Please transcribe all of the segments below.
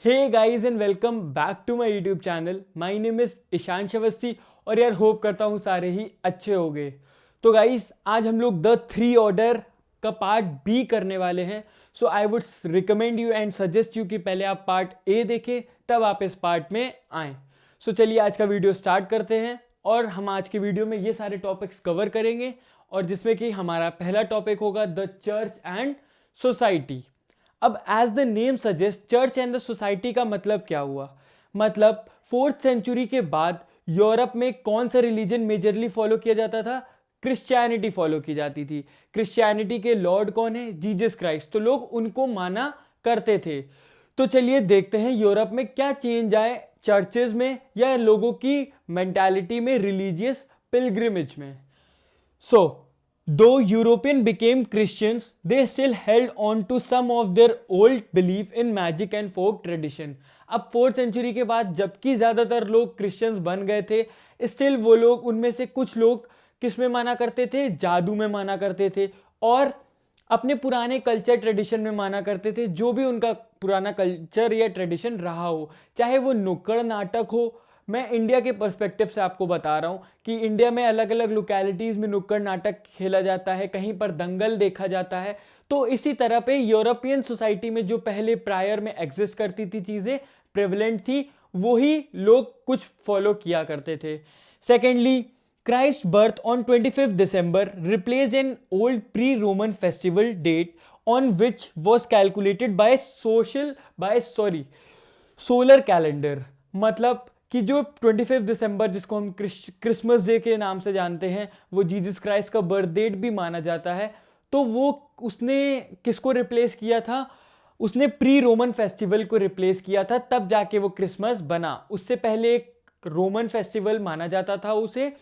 Hey guys and welcome back to my YouTube channel. My name is Ishansh Awasthi और यार hope करता हूँ सारे ही अच्छे हो गए। तो गाइस आज हम लोग द थ्री ऑर्डर का पार्ट बी करने वाले हैं। So I would recommend you and suggest you कि पहले आप पार्ट ए देखें तब आप इस पार्ट में आएँ। सो चलिए आज का वीडियो स्टार्ट करते हैं और हम आज के वीडियो में ये सारे टॉपिक्स कवर करेंगे और जिसमें कि हमारा पहला टॉपिक होगा द चर्च एंड सोसाइटी। अब as the name suggest church and the society का मतलब क्या हुआ? मतलब 4th सेंचुरी के बाद यूरोप में कौन सा रिलीजन मेजरली फॉलो किया जाता था? क्रिश्चियनिटी फॉलो की जाती थी। क्रिश्चियनिटी के लॉर्ड कौन है? Jesus Christ. तो लोग उनको माना करते थे। तो चलिए देखते हैं यूरोप में क्या चेंज आए चर्चेज में या लोगों की मेंटालिटी में, रिलीजियस पिलग्रिमेज में। So, though Europeans became Christians, they still held on to some of their old belief in magic and folk tradition. अब 4th सेंचुरी के बाद जबकि ज़्यादातर लोग क्रिश्चियंस बन गए थे, स्टिल वो लोग उनमें से कुछ लोग किस में माना करते थे? जादू में माना करते थे और अपने पुराने कल्चर ट्रेडिशन में माना करते थे। जो भी उनका पुराना कल्चर या ट्रेडिशन रहा हो, चाहे वो नुक्कड़ नाटक हो। मैं इंडिया के पर्सपेक्टिव से आपको बता रहा हूँ कि इंडिया में अलग अलग लोकेलिटीज़ में नुक्कड़ नाटक खेला जाता है, कहीं पर दंगल देखा जाता है। तो इसी तरह पे यूरोपियन सोसाइटी में जो पहले प्रायर में एग्जिस्ट करती थी, चीज़ें प्रेवलेंट थी, वही लोग कुछ फॉलो किया करते थे। Secondly, Christ's birth on 25th December replaced an old pre-Roman festival date on which was calculated by solar calendar. मतलब कि जो 25 दिसंबर जिसको हम क्रिसमस डे के नाम से जानते हैं, वो जीसस क्राइस्ट का बर्थ डेट भी माना जाता है। तो वो उसने किसको रिप्लेस किया था? उसने प्री रोमन फेस्टिवल को रिप्लेस किया था, तब जाके वो क्रिसमस बना। उससे पहले एक रोमन फेस्टिवल माना जाता था उसे,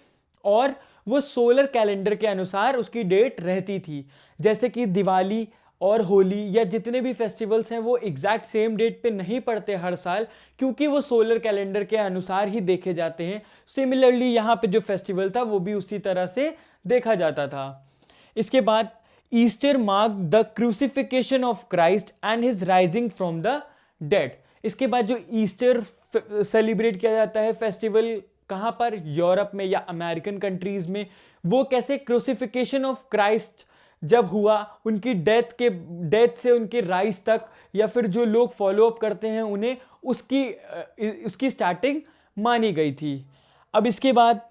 और वो सोलर कैलेंडर के अनुसार उसकी डेट रहती थी। जैसे कि दिवाली और होली या जितने भी फेस्टिवल्स हैं वो एग्जैक्ट सेम डेट पे नहीं पड़ते हर साल, क्योंकि वो सोलर कैलेंडर के अनुसार ही देखे जाते हैं। सिमिलरली यहाँ पे जो फेस्टिवल था वो भी उसी तरह से देखा जाता था। इसके बाद Easter mark the crucifixion of Christ and his rising from the dead. इसके बाद जो ईस्टर सेलिब्रेट किया जाता है फेस्टिवल, कहाँ पर? यूरोप में या अमेरिकन कंट्रीज में। वो कैसे? क्रूसिफिकेशन ऑफ क्राइस्ट जब हुआ, उनकी डेथ से उनके राइज तक, या फिर जो लोग फॉलो अप करते हैं उन्हें उसकी स्टार्टिंग मानी गई थी। अब इसके बाद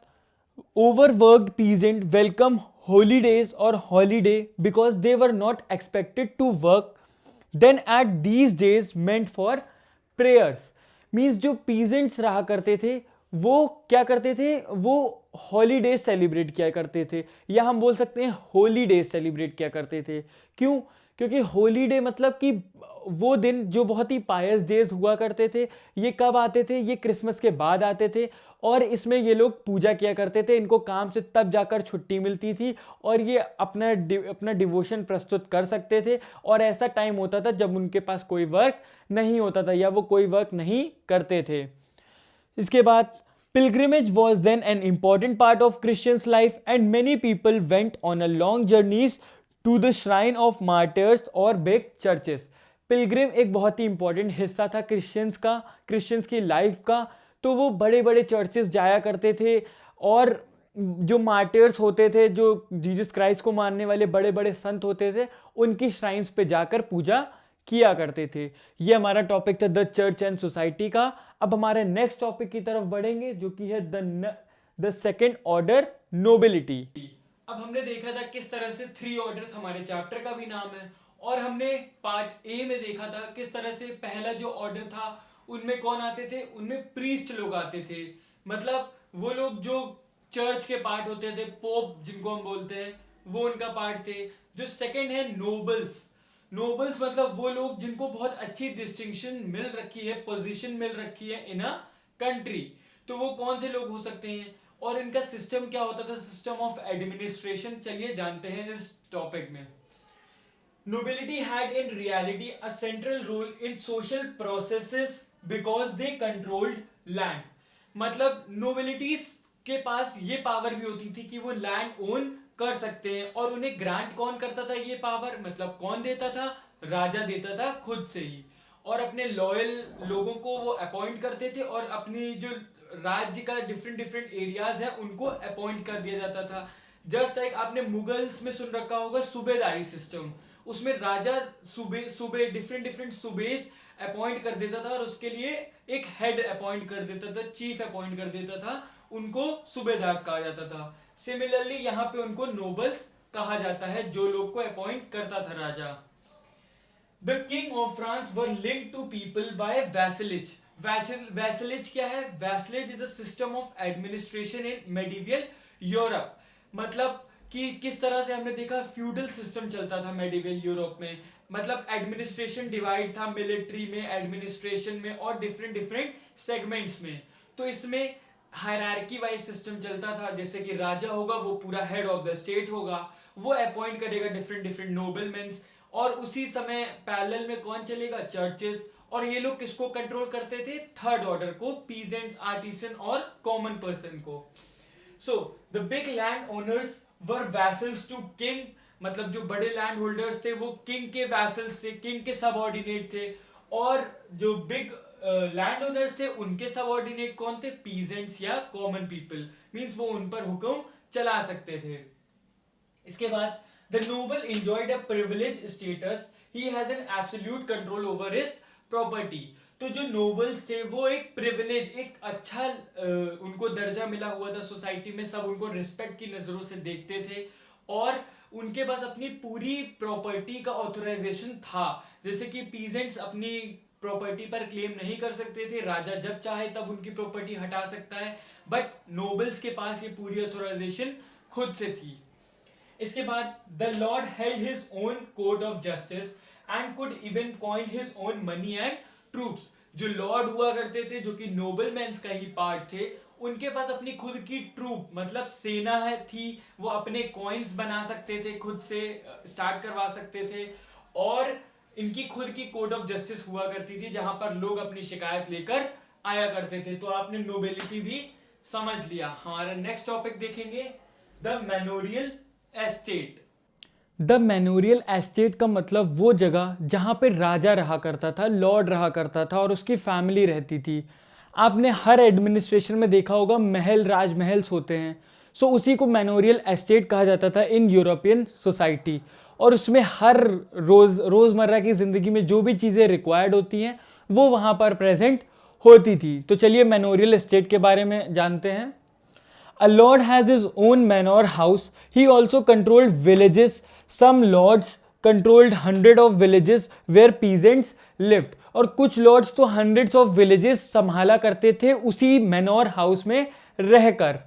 overworked peasant welcome holidays or holiday because they were not expected to work then at these days meant for prayers। Means जो पीजेंट्स रहा करते थे वो क्या करते थे? वो हॉलीडेज सेलिब्रेट किया करते थे, या हम बोल सकते हैं होलीडेज सेलिब्रेट किया करते थे। क्यों? क्योंकि होलीडे मतलब कि वो दिन जो बहुत ही पायस डेज हुआ करते थे। ये कब आते थे? ये क्रिसमस के बाद आते थे और इसमें ये लोग पूजा किया करते थे। इनको काम से तब जाकर छुट्टी मिलती थी और ये अपना डिवोशन प्रस्तुत कर सकते थे। और ऐसा टाइम होता था जब उनके पास कोई वर्क नहीं होता था या वो कोई वर्क नहीं करते थे। इसके बाद pilgrimage was then an important part of Christians' life and many people went on a long journeys to the shrine of martyrs or big churches। Pilgrim एक बहुत ही इंपॉर्टेंट हिस्सा था क्रिश्चियंस की लाइफ का। तो वो बड़े बड़े चर्चेस जाया करते थे और जो मार्टियर्स होते थे, जो जीसस क्राइस्ट को मानने वाले बड़े बड़े संत होते थे, उनकी श्राइन्स पे जाकर पूजा किया करते थे। ये हमारा टॉपिक था द चर्च एंड सोसाइटी का। अब हमारे नेक्स्ट टॉपिक की तरफ बढ़ेंगे जो कि है द सेकेंड ऑर्डर नोबिलिटी। अब हमने देखा था किस तरह से थ्री ऑर्डर्स, हमारे चैप्टर का भी नाम है, और हमने पार्ट ए में देखा था किस तरह से पहला जो ऑर्डर था उनमें कौन आते थे? उनमें प्रीस्ट लोग आते थे। मतलब वो लोग जो चर्च के पार्ट होते थे, पोप जिनको हम बोलते हैं, वो उनका पार्ट थे। जो सेकंड है नोबल्स मतलब वो लोग जिनको बहुत अच्छी डिस्टिंक्शन मिल रखी है, पोजीशन मिल रखी है इन अ कंट्री। तो वो कौन से लोग हो सकते हैं और इनका सिस्टम क्या होता था? System of administration. चलिए जानते हैं इस टॉपिक में। Nobility had in reality a central role in social processes because they controlled land। मतलब नोबिलिटीज के पास ये पावर भी होती थी कि वो लैंड ओन कर सकते हैं, और उन्हें ग्रांट कौन करता था ये पावर? मतलब कौन देता था? राजा देता था खुद से ही। और अपने लॉयल लोगों को वो अपॉइंट करते थे और अपनी जो राज्य का डिफरेंट डिफरेंट एरियाज है उनको अपॉइंट कर दिया जाता था। जस्ट लाइक आपने मुगल्स में सुन रखा होगा सूबेदारी सिस्टम, उसमें राजा सूबे सूबे डिफरेंट डिफरेंट सूबेस अपॉइंट कर देता था और उसके लिए एक हेड अपॉइंट कर देता था, चीफ अपॉइंट कर देता था, उनको सूबेदार कहा जाता था। सिमिलरली यहाँ पे उनको नोबल्स कहा जाता है, जो लोग को अपॉइंट करता था राजा। The king of France were linked to people by vassalage. Vassalage क्या है? Vassalage is a system of administration in medieval Europe. मतलब कि किस तरह से हमने देखा फ्यूडल सिस्टम चलता था मेडिवल यूरोप में, मतलब एडमिनिस्ट्रेशन डिवाइड था मिलिट्री में, एडमिनिस्ट्रेशन में और डिफरेंट डिफरेंट सेगमेंट्स में। तो इसमें हायरार्की वाइज सिस्टम चलता था, जैसे कि राजा होगा वो पूरा हेड ऑफ द स्टेट होगा, वो अपॉइंट करेगा डिफरेंट डिफरेंट नोबलमेंस, और उसी समय पैरेलल में कौन चलेगा? चर्चेस। और ये लोग किसको कंट्रोल करते थे? थर्ड ऑर्डर को, पीजेंट्स, आर्टिसन और कॉमन पर्सन को। So the big land owners were vassals to king, मतलब जो बड़े लैंड होल्डर्स थे वो किंग के वैसल्स थे, किंग के सबऑर्डिनेट थे। और जो बिग लैंड ओनर्स थे उनके सबऑर्डिनेट कौन थे? पीजेंट्स या कॉमन पीपल, मींस वो उन पर हुक्म चला सकते थे। इसके बाद the noble enjoyed a privileged status, he has an absolute control over his property। तो जो नोबल्स थे वो एक प्रिविलेज, एक अच्छा उनको दर्जा मिला हुआ था सोसाइटी में, सब उनको रिस्पेक्ट की नजरों से देखते थे और उनके पास अपनी पूरी प्रॉपर्टी का ऑथराइजेशन था। जैसे कि पीजेंट्स अपनी प्रॉपर्टी पर क्लेम नहीं कर सकते थे, राजा जब चाहे तब उनकी प्रॉपर्टी हटा सकता है, बट नोबल्स के पास ये पूरी ऑथराइजेशन खुद से थी। इसके बाद the Lord held his own code of justice and could even coin his own money and troops. जो लॉर्ड हुआ करते थे, जो कि नोबल मैंस का ही पार्ट थे, उनके पास अपनी खुद की ट्रूप मतलब सेना है थी, वो अपने कॉइन्स बना सकते थे, खुद से स्टार्ट करवा सकते थे, और इनकी खुद की कोड ऑफ जस्टिस हुआ करती थी जहां पर लोग अपनी शिकायत लेकर आया करते थे। तो आपने नोबेलिटी भी समझ लिया। हमारा नेक्स्ट टॉपिक देखेंगे द मैनोरियल एस्टेट। द मैनोरियल एस्टेट का मतलब वो जगह जहाँ पे राजा रहा करता था, लॉर्ड रहा करता था और उसकी फैमिली रहती थी। आपने हर एडमिनिस्ट्रेशन में देखा होगा महल, राजमहल्स होते हैं। सो उसी को मैनोरियल एस्टेट कहा जाता था इन यूरोपियन सोसाइटी। और उसमें हर रोज़मर्रा की ज़िंदगी में जो भी चीज़ें रिक्वायर्ड होती हैं वो वहाँ पर प्रेजेंट होती थी। तो चलिए मैनोरियल एस्टेट के बारे में जानते हैं। A lord has his own manor house. He also controlled villages. Some lords controlled hundreds of villages where peasants lived. और कुछ lords तो hundreds of villages संभाला करते थे उसी manor house में रहकर।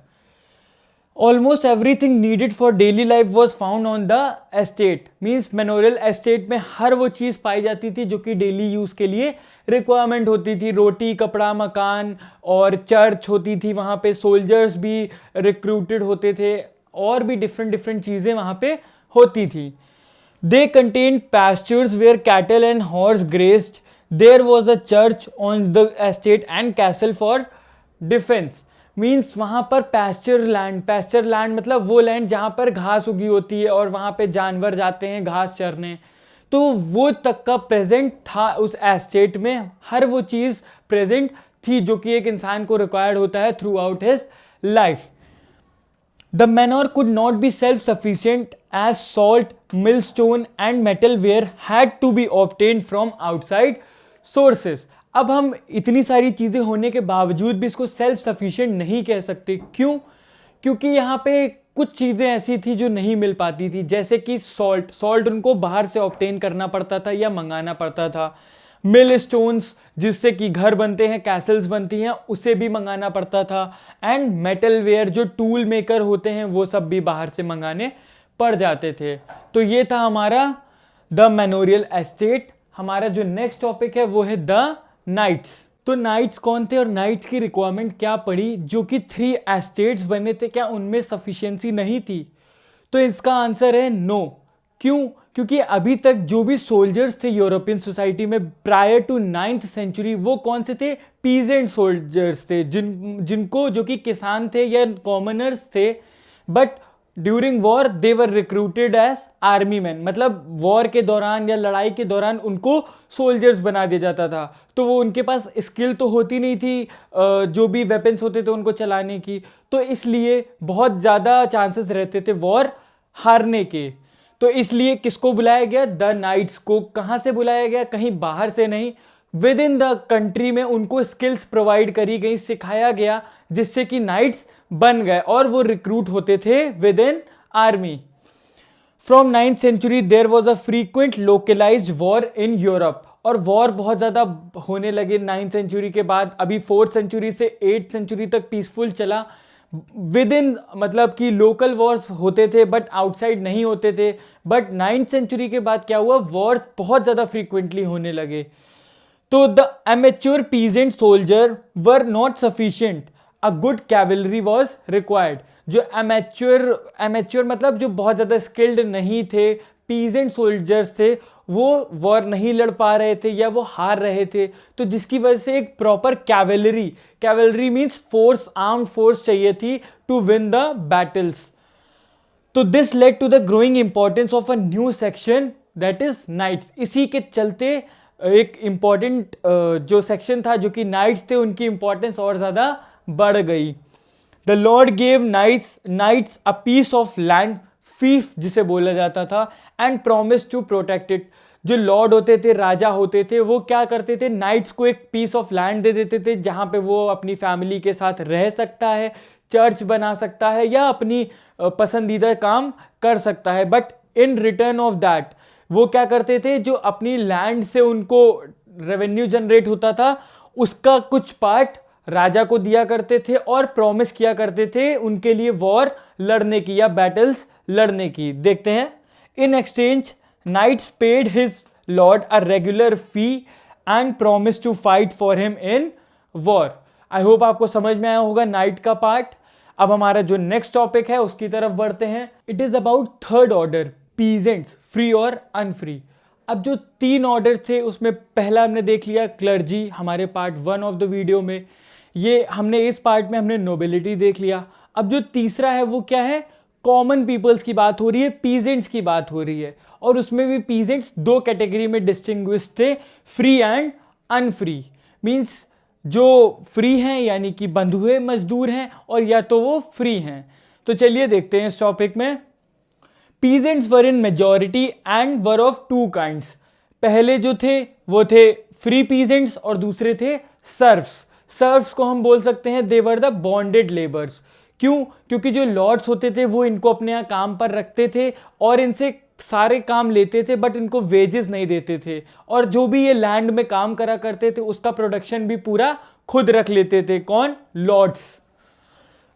Almost everything needed for daily life was found on the estate. Means manorial estate में हर वो चीज़ पाई जाती थी जो कि डेली यूज़ के लिए रिक्वायरमेंट होती थी। रोटी, कपड़ा, मकान और चर्च होती थी वहाँ पे। सोल्जर्स भी रिक्रूटेड होते थे और भी डिफरेंट डिफरेंट चीज़ें वहाँ पे होती थी। They contained pastures where cattle and horse grazed. There was a church on the estate and castle for defense. Means वहाँ पर पैस्चर लैंड मतलब वो लैंड जहाँ पर घास उगी होती है और वहाँ पे जानवर जाते हैं घास चरने, तो वो तक का प्रेजेंट था उस एस्टेट में। हर वो चीज़ प्रेजेंट थी जो कि एक इंसान को रिक्वायर्ड होता है through out his life. The manor could not be self-sufficient as salt, millstone and metalware had to be obtained from outside sources. अब हम इतनी सारी चीज़ें होने के बावजूद भी इसको सेल्फ सफिशिएंट नहीं कह सकते। क्यों? क्योंकि यहाँ पे कुछ चीज़ें ऐसी थी जो नहीं मिल पाती थी, जैसे कि सॉल्ट उनको बाहर से ऑब्टेन करना पड़ता था या मंगाना पड़ता था। मिल स्टोन्स जिससे कि घर बनते हैं, कैसल्स बनती हैं, उसे भी मंगाना पड़ता था। एंड मेटल वेयर जो टूल मेकर होते हैं वो सब भी बाहर से मंगाने पड़ जाते थे। तो ये था हमारा द मैनोरियल एस्टेट। हमारा जो नेक्स्ट टॉपिक है वो है द नाइट्स। तो नाइट्स कौन थे और नाइट्स की रिक्वायरमेंट क्या पड़ी? जो कि 3 एस्टेट्स बने थे, क्या उनमें सफिशिएंसी नहीं थी? तो इसका आंसर है नो। क्यों? क्योंकि अभी तक जो भी सोल्जर्स थे यूरोपियन सोसाइटी में प्रायर टू 9th सेंचुरी, वो कौन से थे? पीजेंट सोल्जर्स थे, जिनको जो कि किसान थे या कॉमनर्स थे, but during war they were recruited as army man, मतलब वॉर के दौरान या लड़ाई के दौरान उनको सोल्जर्स बना दिया जाता था। तो वो उनके पास स्किल तो होती नहीं थी जो भी वेपन्स होते थे उनको चलाने की, तो इसलिए बहुत ज़्यादा चांसेस रहते थे वॉर हारने के। तो इसलिए किसको बुलाया गया? द नाइट्स को। कहाँ से बुलाया गया? कहीं बाहर से नहीं, विद इन द कंट्री में उनको स्किल्स प्रोवाइड करी गई, सिखाया गया, जिससे कि नाइट्स बन गए और वो रिक्रूट होते थे within army. From 9th century there was a frequent localized war in Europe, और वॉर बहुत ज़्यादा होने लगे 9th सेंचुरी के बाद। अभी 4th सेंचुरी से 8th सेंचुरी तक पीसफुल चला। विद इन मतलब कि लोकल वॉर्स होते थे बट आउटसाइड नहीं होते थे। बट 9th सेंचुरी के बाद क्या हुआ? वॉर्स बहुत ज़्यादा फ्रीक्वेंटली होने लगे। तो the amateur peasant soldier were not sufficient, a good cavalry was required. जो एमेच्योर मतलब जो बहुत ज़्यादा स्किल्ड नहीं थे, पीजेंट सोल्जर्स थे, वो वॉर नहीं लड़ पा रहे थे या वो हार रहे थे, तो जिसकी वजह से एक proper cavalry means force, armed force चाहिए थी टू विन द बैटल्स। तो this led to the growing importance of a new section that is knights. इसी के चलते एक इंपॉर्टेंट जो सेक्शन था जो कि नाइट्स थे, उनकी इंपॉर्टेंस और ज़्यादा बढ़ गई। The lord gave knights a piece of land, fief जिसे बोला जाता था, and promise to protect it. जो लॉर्ड होते थे, राजा होते थे, वो क्या करते थे? नाइट्स को एक पीस ऑफ लैंड दे देते थे जहाँ पे वो अपनी फैमिली के साथ रह सकता है, चर्च बना सकता है या अपनी पसंदीदा काम कर सकता है। But in return of that वो क्या करते थे? जो अपनी लैंड से उनको रेवेन्यू जनरेट होता था, उसका कुछ पार्ट राजा को दिया करते थे और प्रॉमिस किया करते थे उनके लिए वॉर लड़ने की या बैटल्स लड़ने की। देखते हैं, in exchange knights paid his lord a regular fee and promise to fight for him in war. I hope आपको समझ में आया होगा नाइट का पार्ट। अब हमारा जो नेक्स्ट टॉपिक है उसकी तरफ बढ़ते हैं। It is about third order peasants, free और अनफ्री। अब जो 3 ऑर्डर थे उसमें पहला हमने देख लिया क्लर्जी, हमारे पार्ट 1 ऑफ द वीडियो में। ये हमने इस पार्ट में हमने नोबिलिटी देख लिया। अब जो तीसरा है वो क्या है? कॉमन पीपल्स की बात हो रही है, पीजेंट्स की बात हो रही है, और उसमें भी पीजेंट्स 2 कैटेगरी में डिस्टिंग्विश थे, फ्री एंड अनफ्री। मींस जो फ्री हैं यानी कि बंधुए मजदूर हैं, और या तो वो फ्री हैं। तो चलिए देखते हैं इस टॉपिक में। Peasants were in majority and were of 2 kinds. पहले जो थे वो थे फ्री पीजेंट्स और दूसरे थे सर्फ्स। सर्फ्स को हम बोल सकते हैं दे वर द बॉन्डेड लेबर्स। क्यों? क्योंकि जो लॉर्ड्स होते थे वो इनको अपने यहाँ काम पर रखते थे और इनसे सारे काम लेते थे, बट इनको वेजेस नहीं देते थे, और जो भी ये लैंड में काम करा करते थे उसका प्रोडक्शन भी पूरा खुद रख लेते थे। कौन? Lords.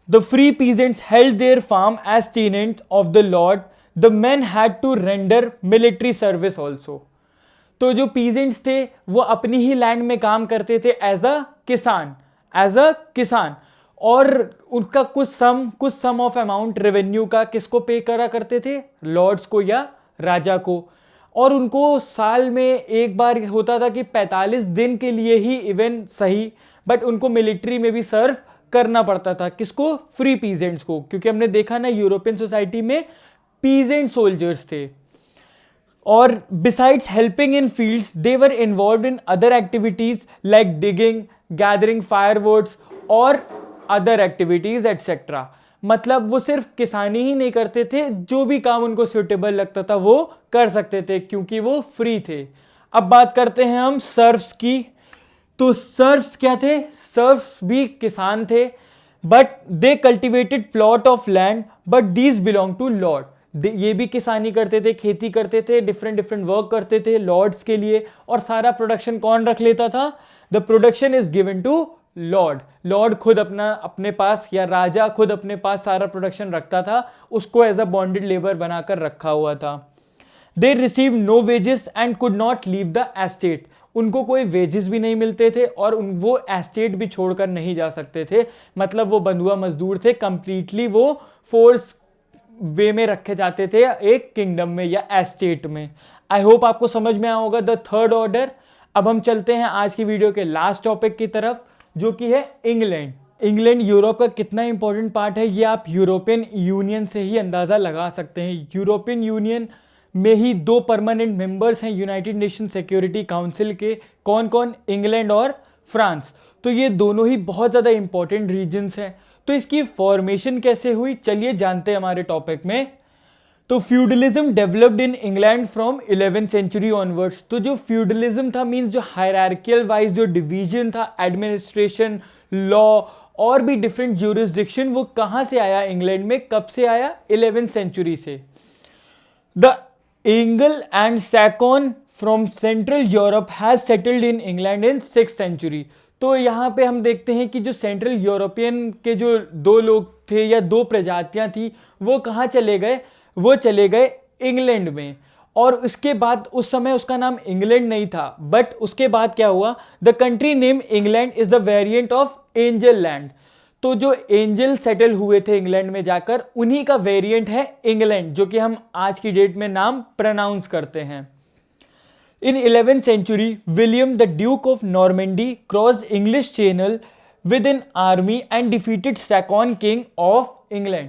The free peasants held their farm as tenants of the lord. The man had to render military service also. तो जो पीजेंट्स थे वो अपनी ही लैंड में काम करते थे एज अ किसान, और उनका कुछ सम ऑफ अमाउंट रेवेन्यू का किसको पे करा करते थे? लॉर्ड्स को या राजा को। और उनको साल में एक बार होता था कि 45 दिन के लिए ही इवन सही, बट उनको मिलिट्री में भी सर्व करना पड़ता था। किसको? फ्री पीजेंट्स को, क्योंकि हमने देखा ना यूरोपियन सोसाइटी में पीजेंट सोल्जर्स थे। और besides helping in fields they were involved in other activities like digging, gathering firewoods और अदर एक्टिविटीज एटसेट्रा। मतलब वो सिर्फ किसानी ही नहीं करते थे, जो भी काम उनको सुटेबल लगता था वो कर सकते थे क्योंकि वो फ्री थे। अब बात करते हैं हम सर्फ्स की। तो सर्फ्स क्या थे? सर्फ्स भी किसान थे, but they cultivated plot of land, but these belong to lord. ये भी किसानी करते थे, खेती करते थे, डिफरेंट वर्क करते थे लॉर्ड्स के लिए, और सारा प्रोडक्शन कौन रख लेता था? The production is given to lord खुद अपने पास, या राजा खुद अपने पास सारा प्रोडक्शन रखता था, उसको एज अ बॉन्डेड लेबर बनाकर रखा हुआ था। They receive no wages and could not leave the estate. उनको कोई वेजेस भी नहीं मिलते थे और वो एस्टेट भी छोड़कर नहीं जा सकते थे। मतलब वो बंधुआ मजदूर थे, कंप्लीटली वो फोर्स वे में रखे जाते थे एक किंगडम में या एस्टेट में। आई होप आपको समझ में आया होगा द थर्ड ऑर्डर। अब हम चलते हैं आज की वीडियो के लास्ट टॉपिक की तरफ, जो कि है इंग्लैंड। इंग्लैंड यूरोप का कितना इंपॉर्टेंट पार्ट है ये आप यूरोपियन यूनियन से ही अंदाज़ा लगा सकते हैं। यूरोपियन यूनियन में ही 2 परमानेंट मेंबर्स हैं यूनाइटेड नेशन सिक्योरिटी काउंसिल के। कौन कौन? इंग्लैंड और फ्रांस। तो ये दोनों ही बहुत ज़्यादा इंपॉर्टेंट रीजन्स हैं। तो इसकी फॉर्मेशन कैसे हुई, चलिए जानते हैं हमारे टॉपिक में। तो feudalism developed in England from 11th century onwards. तो जो फ्यूडलिज्म था मींस जो हायरार्कियल वाइज जो डिवीजन था, एडमिनिस्ट्रेशन, लॉ और भी डिफरेंट ज्यूरिसडिक्शन, वो कहाँ से आया इंग्लैंड में, कब से आया? 11th सेंचुरी से। The Angle and Saxon from central Europe has settled in England in 6th century. तो यहाँ पे हम देखते हैं कि जो सेंट्रल यूरोपियन के जो 2 लोग थे या 2 प्रजातियां थी, वो कहाँ चले गए? वो चले गए इंग्लैंड में। और उसके बाद उस समय उसका नाम इंग्लैंड नहीं था, बट उसके बाद क्या हुआ? The country name England is the variant of angel land. तो जो एंजल सेटल हुए थे इंग्लैंड में जाकर, उन्हीं का वेरिएंट है इंग्लैंड, जो कि हम आज की डेट में नाम प्रोनाउंस करते हैं। In 11th century, William the Duke of Normandy crossed English Channel with an army and defeated Saxon king of England।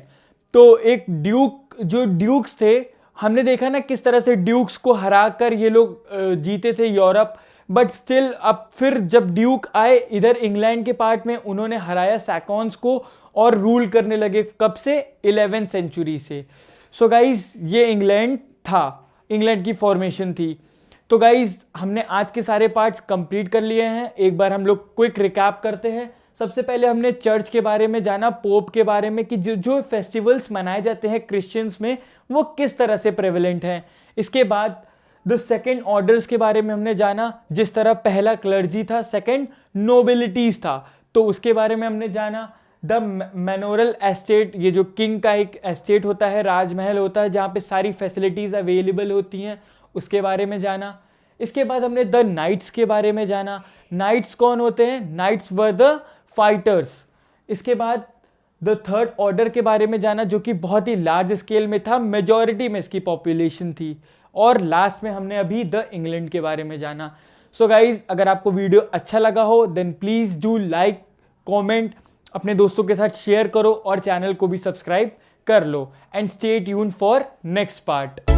तो एक ड्यूक, जो ड्यूक्स थे, हमने देखा ना किस तरह से ड्यूक्स को हराकर ये लोग जीते थे यूरोप, बट स्टिल अब फिर जब ड्यूक आए इधर इंग्लैंड के पार्ट में, उन्होंने हराया सैकॉन्स को और रूल करने लगे। कब से? 11th सेंचुरी से। सो गाइज ये इंग्लैंड था, इंग्लैंड की फॉर्मेशन थी। तो गाइज हमने आज के सारे पार्ट्स कंप्लीट कर लिए हैं। एक बार हम लोग क्विक रिकैप करते हैं। सबसे पहले हमने चर्च के बारे में जाना, पोप के बारे में, कि जो फेस्टिवल्स मनाए जाते हैं क्रिश्चियंस में वो किस तरह से प्रेवलेंट हैं। इसके बाद द सेकेंड ऑर्डर्स के बारे में हमने जाना, जिस तरह पहला क्लर्जी था, सेकेंड नोबिलिटीज था, तो उसके बारे में हमने जाना। द मैनोरल एस्टेट, ये जो किंग का एक एस्टेट होता है, राजमहल होता है जहाँ पे सारी फैसिलिटीज अवेलेबल होती हैं, उसके बारे में जाना। इसके बाद हमने द नाइट्स के बारे में जाना। नाइट्स कौन होते हैं? Knights were the fighters. इसके बाद द थर्ड ऑर्डर के बारे में जाना, जो कि बहुत ही लार्ज स्केल में था, मेजॉरिटी में इसकी पॉपुलेशन थी। और लास्ट में हमने अभी द इंग्लैंड के बारे में जाना। सो गाइज अगर आपको वीडियो अच्छा लगा हो then please do like, comment, अपने दोस्तों के साथ शेयर करो और चैनल को भी सब्सक्राइब कर लो। And stay tuned for next part.